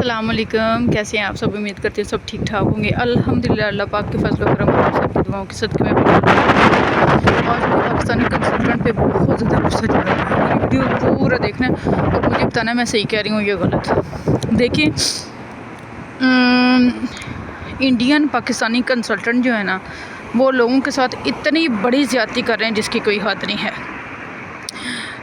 अस्सलाम वालेकुम। कैसे हैं आप सब? उम्मीद करते हैं सब ठीक ठाक होंगे। अल्हम्दुलिल्लाह अल्लाह पाक के फजल करम और सबकी दुआओं के सदक़े में आज मैं पाकिस्तानी कंसल्टेंट पे बहुत ज़्यादा गुस्सा चढ़ा है। वीडियो पूरा देखना और मुझे बताना मैं सही कह रही हूँ या गलत। देखिए, इंडियन पाकिस्तानी कंसल्टेंट जो है ना, वो लोगों के साथ इतनी बड़ी ज़्यादती कर रहे हैं जिसकी कोई हद नहीं है।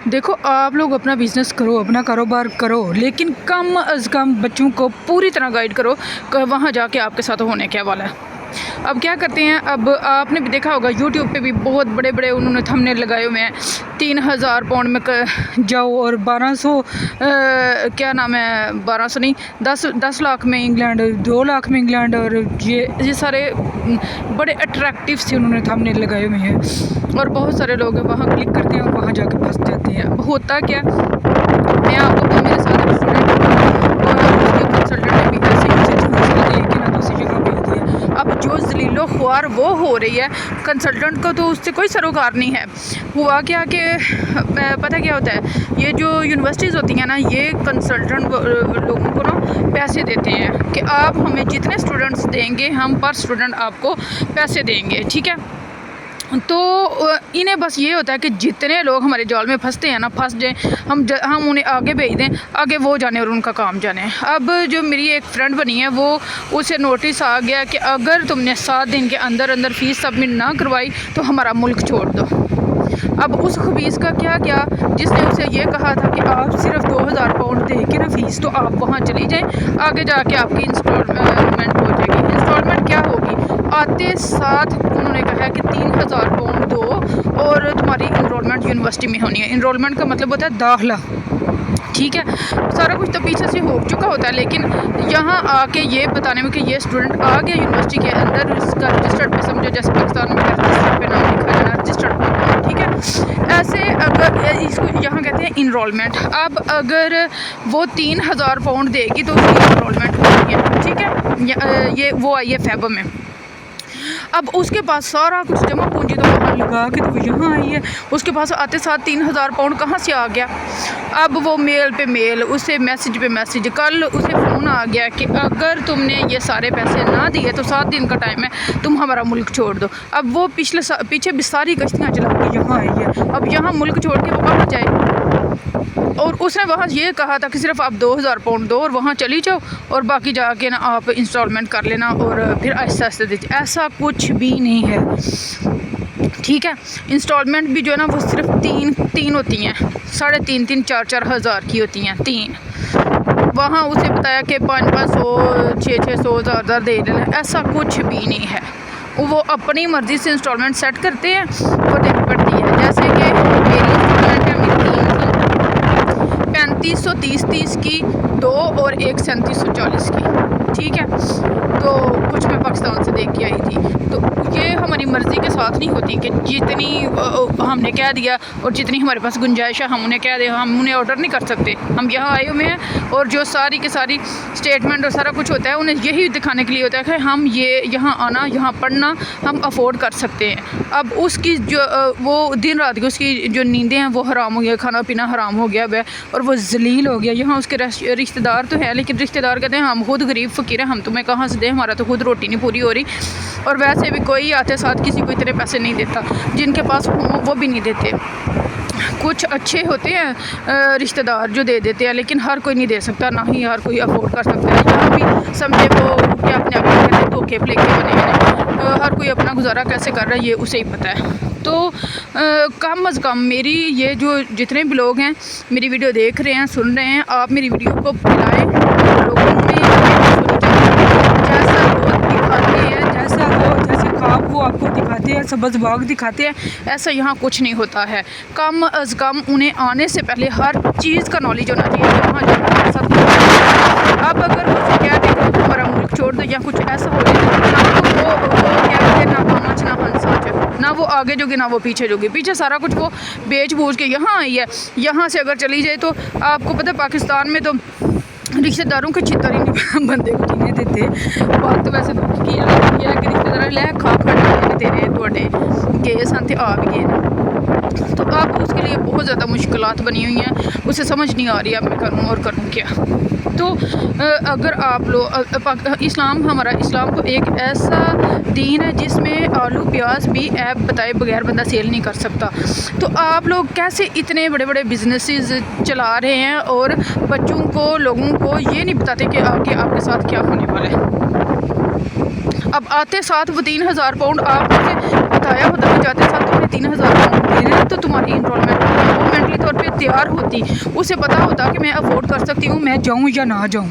देखो, आप लोग अपना बिज़नेस करो, अपना कारोबार करो, लेकिन कम अज़ कम बच्चों को पूरी तरह गाइड करो कि वहाँ जाके आपके साथ होने क्या वाला है। अब क्या करते हैं, अब आपने भी देखा होगा यूट्यूब पे भी बहुत बड़े बड़े उन्होंने थंबनेल लगाए हुए हैं। 3000 पाउंड में जाओ और 1200 क्या नाम है, 1200 नहीं, 10 लाख में इंग्लैंड, 2 लाख में इंग्लैंड, और ये सारे बड़े अट्रैक्टिव से उन्होंने थंबनेल लगाए हुए हैं। और बहुत सारे लोग वहाँ क्लिक करते हैं और वहाँ जाके फंस जाते हैं। अब होता क्या, मैं आपको मेरे साथ एक स्टूडेंट और उसके कंसल्टेंट ने भी ऐसे कि ना दूसरी जगह भेज दिया। अब जो जलीलो ख्वार वो हो रही है, कंसल्टेंट को तो उससे कोई सरोकार नहीं है। हुआ क्या कि पता क्या होता है, ये जो यूनिवर्सिटीज़ होती हैं ना, ये कंसल्टेंट लोगों को ना पैसे देते हैं कि आप हमें जितने स्टूडेंट्स देंगे हम पर स्टूडेंट आपको पैसे देंगे, ठीक है। तो इन्हें बस ये होता है कि जितने लोग हमारे जाल में फंसते हैं ना, फंस जाएं, हम उन्हें आगे भेज दें, आगे वो जाने और उनका काम जाने। अब जो मेरी एक फ्रेंड बनी है, वो उसे नोटिस आ गया कि अगर तुमने 7 दिन के अंदर अंदर फ़ीस सबमिट ना करवाई तो हमारा मुल्क छोड़ दो। अब उस खबीस का क्या जिसने उसे ये कहा था कि आप सिर्फ 2000 पाउंड दे के ना फ़ीस, तो आप वहाँ चली जाएँ, आगे जाके आपकी इंस्टॉलमेंट हो जाएगी। इंस्टॉलमेंट क्या होगी, आते साथ उन्होंने कहा कि 3000 पाउंड दो और तुम्हारी इनरोलमेंट यूनिवर्सिटी में होनी है। इनरोलमेंट का मतलब होता है दाखिला, ठीक है। सारा कुछ तो पीछे से हो चुका होता है, लेकिन यहाँ आके ये बताने में कि ये स्टूडेंट आ गया यूनिवर्सिटी के अंदर, इसका रजिस्टर्ड पे, समझो जैसे पाकिस्तान में रजिस्टर्ड पे नाम लिखा जाना, रजिस्टर्ड, ठीक है। ऐसे अगर इसको यहाँ कहते हैं इनरोलमेंट। अब अगर वो 3000 पाउंड देगी तो उसकी इनरोलमेंट होगी है, ठीक है। ये वो आई है फेब में। अब उसके पास सारा कुछ जमा पूंजी तो वहाँ लगा के तो यहाँ आई है, उसके पास आते साथ 3000 पाउंड कहाँ से आ गया। अब वो मेल पे मेल, उसे मैसेज पे मैसेज, कल उसे फ़ोन आ गया कि अगर तुमने ये सारे पैसे ना दिए तो 7 दिन का टाइम है, तुम हमारा मुल्क छोड़ दो। अब वो पीछे भी सारी कश्तियाँ चला के यहाँ आई है। अब यहाँ मुल्क छोड़ के वो कहाँ जाए, और उसने वहाँ ये कहा था कि सिर्फ आप 2000 पाउंड दो और वहाँ चली जाओ और बाकी जाके ना आप इंस्टॉलमेंट कर लेना और फिर आहिस्ता आहिस्ता दीजिए। ऐसा कुछ भी नहीं है, ठीक है। इंस्टॉलमेंट भी जो है ना वो सिर्फ तीन होती हैं, 3.5 4 हज़ार की होती हैं, 3। वहाँ उसे बताया कि 500 600 1000 दे देना, ऐसा कुछ भी नहीं है। वो अपनी मर्ज़ी से इंस्टॉलमेंट सेट करते हैं और देनी पड़ती है। जैसे कि मेरी इंस्टॉलमेंट है, मेरी 3530 की 2 और एक 3740 की, ठीक है। तो कुछ मैं पाकिस्तान से देख के आई थी। तो ये हमारी मर्ज़ी के साथ नहीं होती कि जितनी हमने कह दिया और जितनी हमारे पास गुंजाइश है हम उन्हें कह दें, हम उन्हें ऑर्डर नहीं कर सकते। हम यहाँ आए हुए हैं और जो सारी की सारी स्टेटमेंट और सारा कुछ होता है उन्हें यही दिखाने के लिए होता है कि हम ये यहाँ आना, यहाँ पढ़ना हम अफोर्ड कर सकते हैं। अब उसकी जो वो दिन रात की उसकी जो नींदें हैं वो हराम हो गया, खाना पीना हराम हो गया वह, और वो जलील हो गया। यहाँ उसके रिश्तेदार तो हैं, लेकिन रिश्तेदार कहते हैं हम खुद गरीब फ़कीर हैं, हम तुम्हें कहाँ से दें, हमारा तो खुद रोटी नहीं पूरी हो रही। और वैसे भी कोई आते साथ किसी को इतने पैसे नहीं देता, जिनके पास वो भी नहीं देते। कुछ अच्छे होते हैं रिश्तेदार जो दे देते हैं, लेकिन हर कोई नहीं दे सकता, ना ही हर कोई अफोर्ड कर सकता है। यहाँ भी समझे वो क्या अपने आप कहते हैं धोखे प्लेखे बने हैं, हर कोई अपना गुजारा कैसे कर रहा है ये उसे ही पता है। तो कम अज़ कम मेरी ये जो जितने भी लोग हैं मेरी वीडियो देख रहे हैं, सुन रहे हैं, आप मेरी वीडियो को फैलाएँ, लोगों में वो आपको दिखाते हैं, सबज़ बाग दिखाते हैं, ऐसा यहाँ कुछ नहीं होता है। कम अज़ कम उन्हें आने से पहले हर चीज़ का नॉलेज होना चाहिए। यहाँ अब अगर उसे क्या देखें हमारा मुल्क छोड़ दो या कुछ ऐसा हो जाए, ना तो वो क्या कहते हैं, ना पाँच ना हंस, ना वो आगे जोगी ना वो पीछे जोगी। पीछे सारा कुछ वो बेच बूझ के यहाँ आई है। यहाँ से अगर चली जाए तो आपको पता है पाकिस्तान में तो रिश्तेदारों के चित्तर ही बंदे को जीने देते। बात तो वैसे दुख की है, कि रिश्तेदार लै खा खा तेरे थोड़े गए सन ते आ भी गए ना। तो अब उसके लिए बहुत ज़्यादा मुश्किलात बनी हुई हैं, उसे समझ नहीं आ रही अब मैं करूँ और करूँ क्या। تو اگر آپ لوگ اسلام تو ایک ایسا دین ہے جس میں آلو پیاز بھی ایپ بتائے بغیر بندہ سیل نہیں کر سکتا، تو آپ لوگ کیسے اتنے بڑے بڑے بزنسز چلا رہے ہیں اور بچوں کو لوگوں کو یہ نہیں بتاتے کہ آگے آپ کے ساتھ کیا ہونے والا ہے؟ اب آتے ساتھ وہ 3000 پاؤنڈ آپ نے بتایا ہوتا کہ جاتے ساتھ تم نے 3000 پاؤنڈ دینے ہیں تو تمہاری انرولمنٹ وہ مینٹلی طور پہ تیار ہوتی، اسے پتا ہوتا کہ میں افورڈ کر سکتی ہوں، میں جاؤں یا نہ جاؤں۔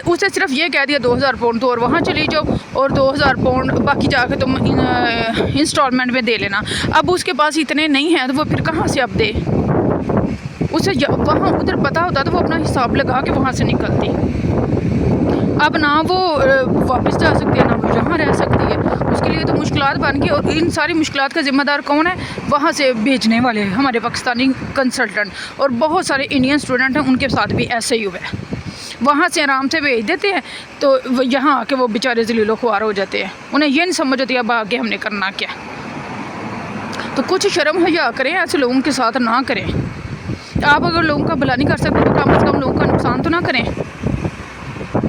اسے صرف یہ کہہ دیا 2000 پاؤنڈ تو اور وہاں چلی جاؤ اور 2000 پاؤنڈ باقی جا کے تم انسٹالمنٹ میں دے لینا۔ اب اس کے پاس اتنے نہیں ہیں تو وہ پھر کہاں سے اب دے؟ اسے وہاں ادھر پتا ہوتا تو وہ اپنا حساب لگا کے وہاں سے نکلتی۔ اب نہ وہ واپس جا سکتی ہے نہ وہ یہاں رہ سکتی ہے، اس کے لیے تو مشکلات بن گئی، اور ان ساری مشکلات کا ذمہ دار کون ہے؟ وہاں سے بھیجنے والے ہمارے پاکستانی کنسلٹنٹ، اور بہت سارے انڈین اسٹوڈنٹ ہیں ان کے ساتھ بھی ایسے ہی ہوا ہے، وہاں سے آرام سے بھیج دیتے ہیں تو یہاں آ کے وہ بیچارے ذلیل و خوار ہو جاتے ہیں، انہیں یہ نہیں سمجھ ہوتی اب آگے ہم نے کرنا کیا۔ تو کچھ شرم حیا کریں، ایسے لوگوں کے ساتھ نہ کریں۔ آپ اگر لوگوں کا بھلا نہیں کر سکتے تو کم از کم لوگوں کا نقصان تو نہ کریں۔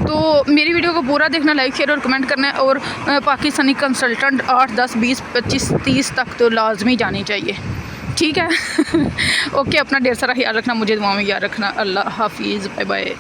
تو میری ویڈیو کو پورا دیکھنا، لائک شیئر اور کمنٹ کرنا ہے، اور پاکستانی کنسلٹنٹ 8 10 20 25 30 تک تو لازمی جانی چاہیے، ٹھیک ہے؟ اوکے، اپنا ڈھیر سارا خیال رکھنا، مجھے دعاؤں میں یاد رکھنا، اللہ حافظ، بائے بائے۔